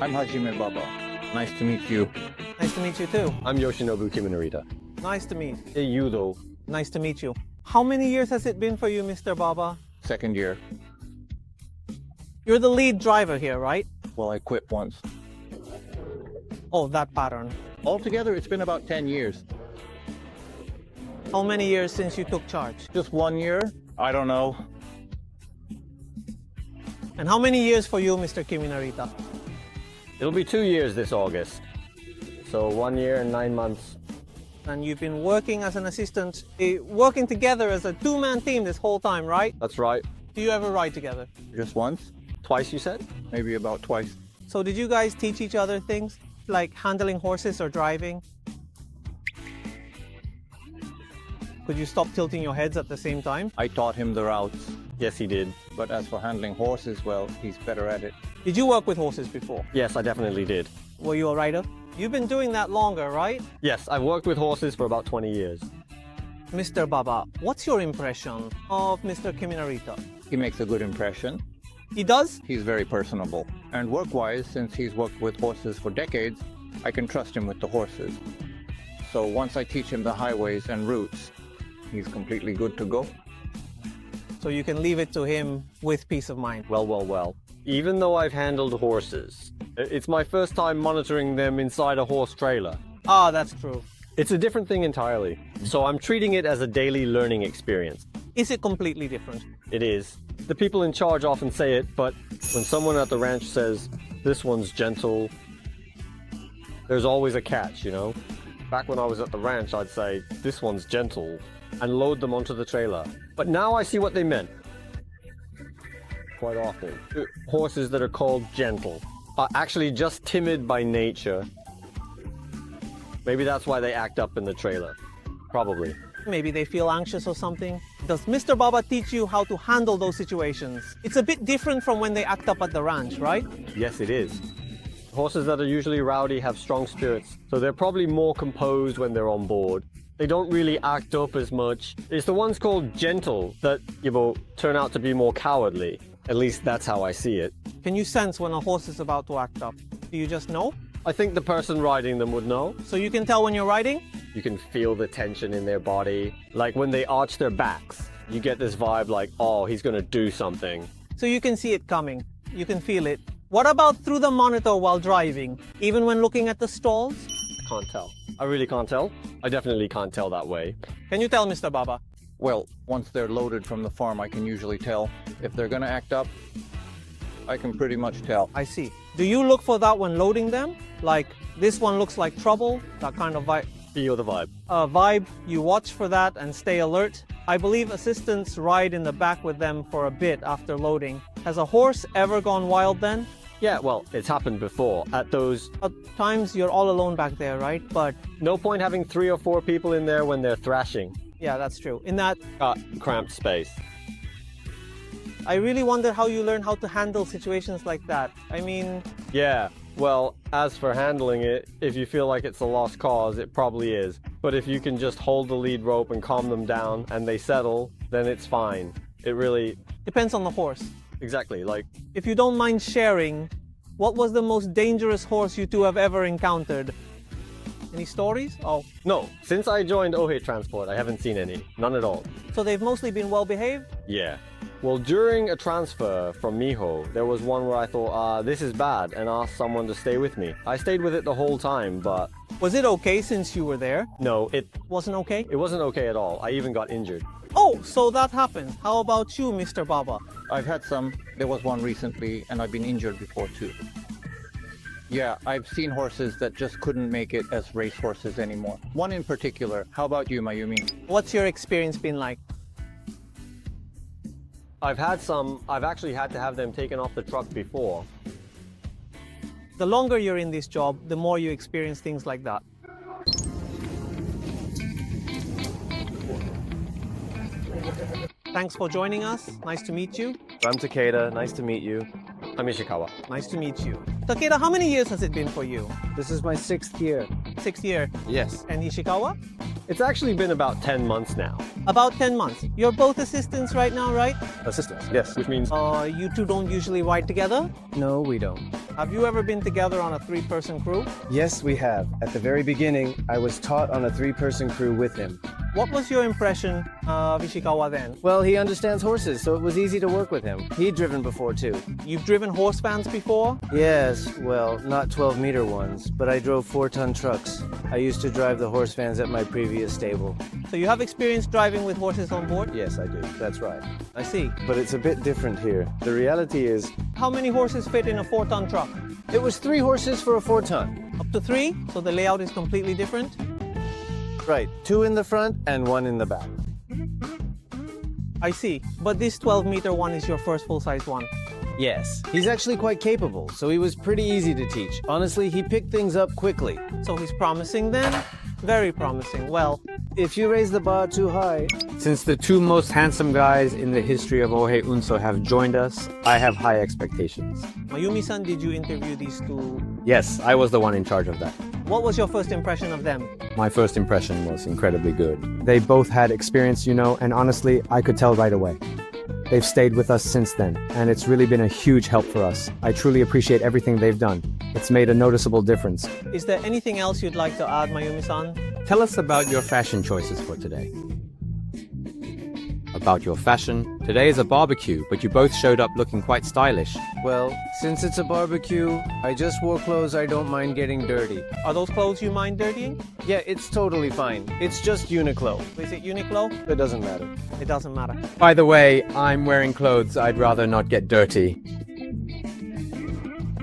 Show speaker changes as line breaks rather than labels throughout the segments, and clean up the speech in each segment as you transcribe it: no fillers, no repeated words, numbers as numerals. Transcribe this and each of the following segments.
I'm Hajime Baba. Nice to meet you.
Nice to meet you too.
I'm Yoshinobu Kiminarita.
Nice to meet.
Hey, Yudo.
Nice to meet you. How many years has it been for you, Mr. Baba?
Second year.
You're the lead driver here, right?
Well, I quit once.
Oh, that pattern.
Altogether, it's been about 10 years.
How many years since you took charge?
Just 1 year? I don't know.
And how many years for you, Mr. Kiminarita?
It'll be 2 years this August. So 1 year and 9 months.
And you've been working as an assistant, working together as a two-man team this whole time, right?
That's right.
Do you ever ride together?
Just once?
Twice, you said?
Maybe about twice.
So did you guys teach each other things, like handling horses or driving? Could you stop tilting your heads at the same time?
I taught him the routes.
Yes, he did.
But as for handling horses, well, he's better at it.
Did you work with horses before?
Yes, I definitely did.
Were you a rider? You've been doing that longer, right?
Yes, I've worked with horses for about 20 years.
Mr. Baba, what's your impression of Mr. Kiminarita?
He makes a good impression.
He does?
He's very personable. And work-wise, since he's worked with horses for decades, I can trust him with the horses. So once I teach him the highways and routes, he's completely good to go.
So you can leave it to him with peace of mind.
Well. Even though I've handled horses, it's my first time monitoring them inside a horse trailer.
Ah, that's true.
It's a different thing entirely. So I'm treating it as a daily learning experience.
Is it completely different?
It is. The people in charge often say it, but when someone at the ranch says, this one's gentle, there's always a catch, you know? Back when I was at the ranch, I'd say, this one's gentle, and load them onto the trailer. But now I see what they meant. Quite often. Horses that are called gentle are actually just timid by nature. Maybe that's why they act up in the trailer. Probably.
Maybe they feel anxious or something. Does Mr. Baba teach you how to handle those situations? It's a bit different from when they act up at the ranch, right?
Yes, it is. Horses that are usually rowdy have strong spirits, so they're probably more composed when they're on board. They don't really act up as much. It's the ones called gentle that, turn out to be more cowardly. At least that's how I see it.
Can you sense when a horse is about to act up? Do you just know?
I think the person riding them would know.
So you can tell when you're riding?
You can feel the tension in their body. Like when they arch their backs, you get this vibe like, oh, he's gonna do something.
So you can see it coming. You can feel it. What about through the monitor while driving? Even when looking at the stalls?
I can't tell. I really can't tell. I definitely can't tell that way.
Can you tell, Mr. Baba?
Well, once they're loaded from the farm, I can usually tell. If they're gonna act up, I can pretty much tell.
I see. Do you look for that when loading them? Like, this one looks like trouble, that kind of vibe?
Feel the vibe.
Vibe, you watch for that and stay alert. I believe assistants ride in the back with them for a bit after loading. Has a horse ever gone wild then?
Yeah, well, it's happened before. At those...
At times you're all alone back there, right? But...
No point having 3 or 4 people in there when they're thrashing.
Yeah, that's true. In that...
Cramped space.
I really wonder how you learn how to handle situations like that. I mean...
Yeah, well, as for handling it, if you feel like it's a lost cause, it probably is. But if you can just hold the lead rope and calm them down and they settle, then it's fine. It really...
Depends on the horse.
Exactly, like...
If you don't mind sharing, what was the most dangerous horse you two have ever encountered? Any stories? Oh.
No, since I joined Ohe Transport, I haven't seen any. None at all.
So they've mostly been well behaved?
Yeah. Well, during a transfer from Miho, there was one where I thought, this is bad, and asked someone to stay with me. I stayed with it the whole time, but...
Was it okay since you were there?
No, it
wasn't okay?
It wasn't okay at all. I even got injured.
Oh, so that happened. How about you, Mr. Baba?
I've had some. There was one recently, and I've been injured before too. Yeah, I've seen horses that just couldn't make it as race horses anymore. One in particular. How about you, Mayumi?
What's your experience been like?
I've actually had to have them taken off the truck before.
The longer you're in this job, the more you experience things like that. Thanks for joining us. Nice to meet you.
I'm Takeda. Nice to meet you. I'm Ishikawa.
Nice to meet you. Takeda, how many years has it been for you?
This is my 6th year.
6th year.
Yes.
And Ishikawa?
It's actually been about 10 months now.
About 10 months. You're both assistants right now, right?
Assistants, yes, which means
You two don't usually ride together?
No, we don't.
Have you ever been together on a three-person crew?
Yes, we have. At the very beginning, I was taught on a three-person crew with him.
What was your impression of Ishikawa then?
Well, he understands horses, so it was easy to work with him. He'd driven before too.
You've driven horse vans before?
Yes, well, not 12-meter ones, but I drove 4-ton trucks. I used to drive the horse vans at my previous stable.
So you have experience driving with horses on board?
Yes, I do. That's right.
I see.
But it's a bit different here. The reality is,
How many horses fit in a 4-ton truck?
it was 3 horses for a 4-ton.
Up to 3, so the layout is completely different?
Right, 2 in the front and 1 in the back.
I see. But this 12-meter one is your first full-size one.
Yes, he's actually quite capable, so he was pretty easy to teach. Honestly, he picked things up quickly.
So he's promising then? Very promising. Well,
If you raise the bar too high,
Since the two most handsome guys in the history of Ohe Unso have joined us, I have high expectations.
Mayumi-san, did you interview these two?
Yes, I was the one in charge of that.
What was your first impression of them?
My first impression was incredibly good. They both had experience, and honestly, I could tell right away. They've stayed with us since then, and it's really been a huge help for us. I truly appreciate everything they've done. It's made a noticeable difference.
Is there anything else you'd like to add, Mayumi-san?
Tell us about your fashion choices for today. About your fashion, today is a barbecue, but you both showed up looking quite stylish.
well, since it's a barbecue, I just wore clothes I don't mind getting dirty.
Are those clothes you mind dirtying?
Yeah, it's totally fine. It's just Uniqlo.
Is it Uniqlo?
It doesn't matter.
It doesn't matter.
By the way, I'm wearing clothes I'd rather not get dirty.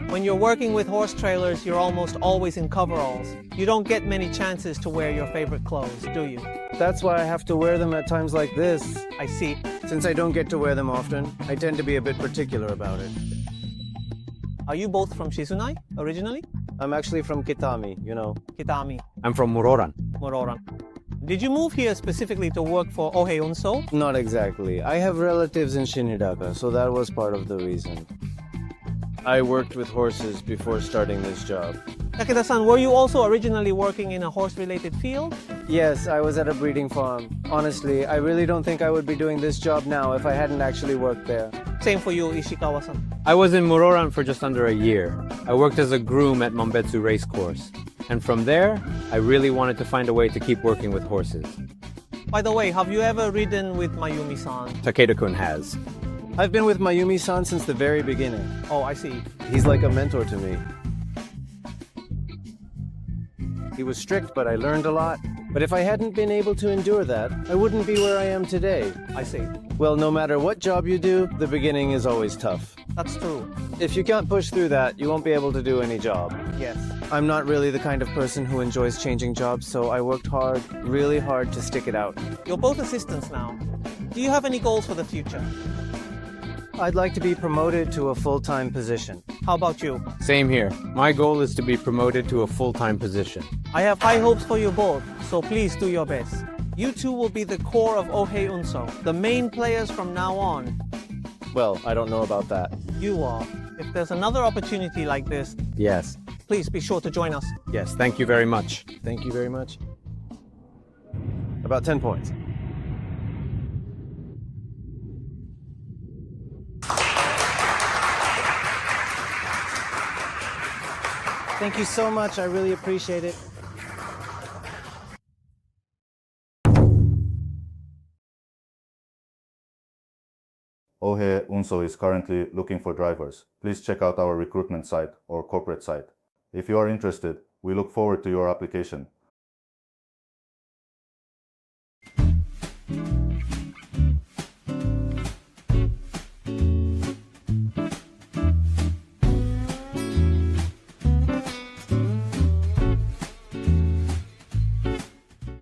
When you're working with horse trailers, you're almost always in coveralls. You don't get many chances to wear your favorite clothes, do you?
That's why I have to wear them at times like this.
I see.
Since I don't get to wear them often, I tend to be a bit particular about it.
Are you both from Shizunai, originally?
I'm actually from Kitami,
Kitami,
I'm from Muroran.
Mororan. Did you move here specifically to work for Ohe Unso?
Not exactly. I have relatives in Shinidaka, so that was part of the reason. I worked with horses before starting this job.
Takeda-san, were you also originally working in a horse-related field?
Yes, I was at a breeding farm. Honestly, I really don't think I would be doing this job now if I hadn't actually worked there.
Same for you, Ishikawa-san.
I was in Muroran for just under a year. I worked as a groom at Mombetsu Racecourse. And from there, I really wanted to find a way to keep working with horses.
By the way, have you ever ridden with Mayumi-san?
Takeda-kun has.
I've been with Mayumi-san since the very beginning.
Oh, I see.
He's like a mentor to me. He was strict, but I learned a lot. But if I hadn't been able to endure that, I wouldn't be where I am today.
I see.
Well, no matter what job you do, the beginning is always tough.
That's true.
If you can't push through that, you won't be able to do any job.
Yes.
I'm not really the kind of person who enjoys changing jobs, so I worked hard, really hard to stick it out.
You're both assistants now. Do you have any goals for the future?
I'd like to be promoted to a full-time position.
How about you?
Same here. My goal is to be promoted to a full-time position.
I have high hopes for you both, so please do your best. You two will be the core of Ohe Unso, the main players from now on.
Well, I don't know about that.
You are. If there's another opportunity like this,
Yes.
please be sure to join us.
Yes, thank you very much.
Thank you very much. About 10 points. Thank you so much. I really appreciate it.
Ohe Unso is currently looking for drivers. Please check out our recruitment site or corporate site. If you are interested, we look forward to your application.